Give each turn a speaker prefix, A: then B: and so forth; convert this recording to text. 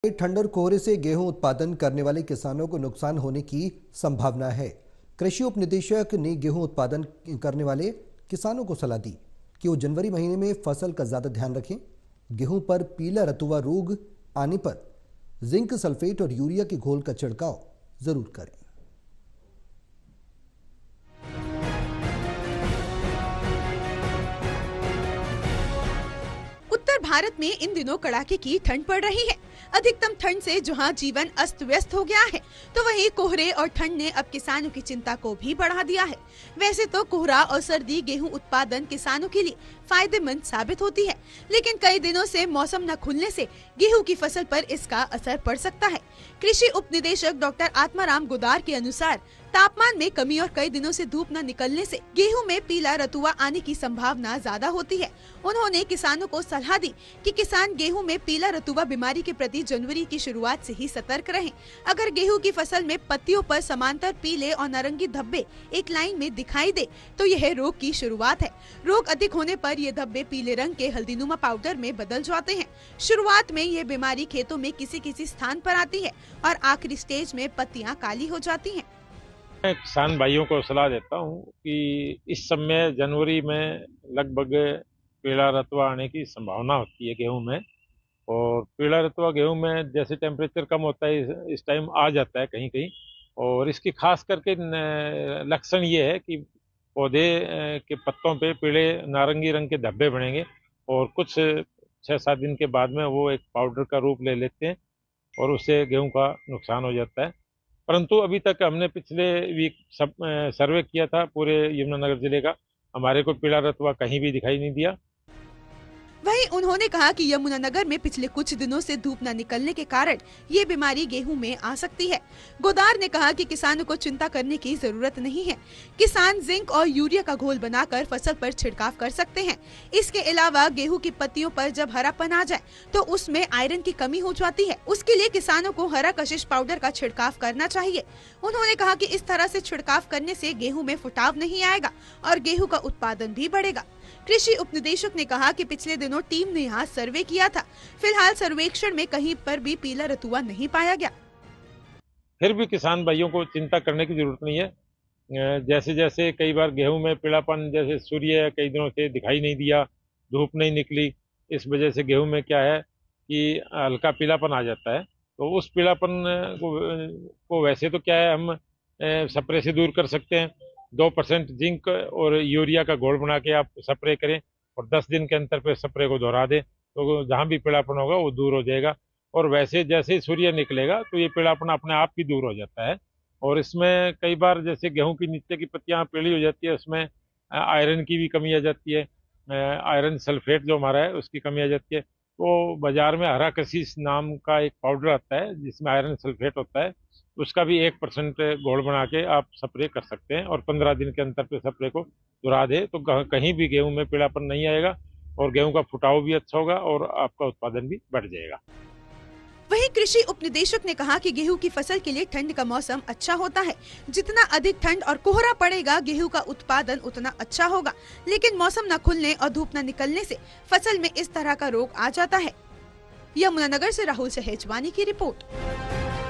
A: ठंड और कोहरे से गेहूं उत्पादन करने वाले किसानों को नुकसान होने की संभावना है। कृषि उप निदेशक ने गेहूं उत्पादन करने वाले किसानों को सलाह दी कि वो जनवरी महीने में फसल का ज्यादा ध्यान रखें। गेहूं पर पीला रतुआ रोग आने पर जिंक सल्फेट और यूरिया के घोल का छिड़काव जरूर करें।
B: उत्तर भारत में इन दिनों कड़ाके की ठंड पड़ रही है। अधिकतम ठंड से जहां जीवन अस्त व्यस्त हो गया है, तो वहीं कोहरे और ठंड ने अब किसानों की चिंता को भी बढ़ा दिया है। वैसे तो कोहरा और सर्दी गेहूं उत्पादन किसानों के लिए फायदेमंद साबित होती है, लेकिन कई दिनों से मौसम न खुलने से गेहूं की फसल पर इसका असर पड़ सकता है। कृषि उप निदेशक डॉक्टर आत्माराम गुदार के अनुसार तापमान में कमी और कई दिनों से धूप न निकलने से गेहूं में पीला रतुआ आने की संभावना ज्यादा होती है। उन्होंने किसानों को सलाह दी कि किसान गेहूं में पीला रतुआ बीमारी के प्रति जनवरी की शुरुआत से ही सतर्क रहें। अगर गेहूं की फसल में पत्तियों पर समांतर पीले और नारंगी धब्बे एक लाइन में दिखाई दे, तो यह रोग की शुरुआत है। रोग अधिक होने पर ये धब्बे पीले रंग के हल्दीनुमा पाउडर में बदल जाते हैं। शुरुआत में ये बीमारी खेतों में किसी किसी स्थान पर आती है और आखिरी स्टेज में पत्तियां काली हो जाती हैं।
C: मैं किसान भाइयों को सलाह देता हूं कि इस समय जनवरी में लगभग पीला रतुआ आने की संभावना होती है गेहूं में। और पीला रतुआ गेहूं में जैसे टेम्परेचर कम होता है इस टाइम आ जाता है कहीं कहीं। और इसकी खास करके लक्षण ये है कि पौधे के पत्तों पे पीले नारंगी रंग के धब्बे बनेंगे और कुछ 6-7 दिन के बाद में वो एक पाउडर का रूप ले लेते हैं और उससे गेहूं का नुकसान हो जाता है। परंतु अभी तक हमने पिछले वीक सर्वे किया था पूरे यमुनानगर जिले का, हमारे को पीला रतुआ कहीं भी दिखाई नहीं दिया।
B: वहीं उन्होंने कहा कि यमुनानगर में पिछले कुछ दिनों से धूप न निकलने के कारण ये बीमारी गेहूं में आ सकती है। गोदार ने कहा कि किसानों को चिंता करने की जरूरत नहीं है। किसान जिंक और यूरिया का घोल बनाकर फसल पर छिड़काव कर सकते हैं। इसके अलावा गेहूं की पत्तियों पर जब हरापन आ जाए तो उसमें आयरन की कमी हो जाती है। उसके लिए किसानों को हरा कशिश पाउडर का छिड़काव करना चाहिए। उन्होंने कहा कि इस तरह से छिड़काव करने से गेहूं में फुटाव नहीं आएगा और गेहूं का उत्पादन भी बढ़ेगा। कृषि उप निदेशक ने कहा कि पिछले दिनों टीम ने यहाँ सर्वे किया था। फिलहाल सर्वेक्षण में कहीं पर भी पीला रतुआ नहीं पाया गया।
C: फिर भी किसान भाइयों को चिंता करने की जरूरत नहीं है। जैसे जैसे कई बार गेहूं में पीलापन, जैसे सूर्य कई दिनों से दिखाई नहीं दिया, धूप नहीं निकली, इस वजह से गेहूं में क्या है कि हल्का पीलापन आ जाता है। तो उस पीलापन को वैसे तो क्या है हम स्प्रे से दूर कर सकते हैं। 2% जिंक और यूरिया का घोल बना के आप स्प्रे करें और 10 दिन के अंतर पे स्प्रे को दोहरा दें, तो जहां भी पीलापन होगा वो दूर हो जाएगा। और वैसे जैसे ही सूर्य निकलेगा तो ये पीलापन अपने आप ही दूर हो जाता है। और इसमें कई बार जैसे गेहूं की नीचे की पत्तियां पीली हो जाती है, उसमें आयरन की भी कमी आ जाती है। आयरन सल्फेट जो हमारा है उसकी कमी आ जाती है। तो बाजार में हरा कशिश नाम का एक पाउडर आता है जिसमें आयरन सल्फेट होता है, उसका भी 1% घोल बना के आप स्प्रे कर सकते हैं और 15 दिन के अंतर पे स्प्रे को दोहरा दे तो कहीं भी गेहूं में पीलापन नहीं आएगा और गेहूं का फुटाव भी अच्छा होगा और आपका उत्पादन भी बढ़ जाएगा।
B: वहीं कृषि उप निदेशक ने कहा कि गेहूं की फसल के लिए ठंड का मौसम अच्छा होता है। जितना अधिक ठंड और कोहरा पड़ेगा गेहूं का उत्पादन उतना अच्छा होगा, लेकिन मौसम न खुलने और धूप न निकलने से फसल में इस तरह का रोग आ जाता है। यमुनानगर से राहुल सहेजवानी की रिपोर्ट।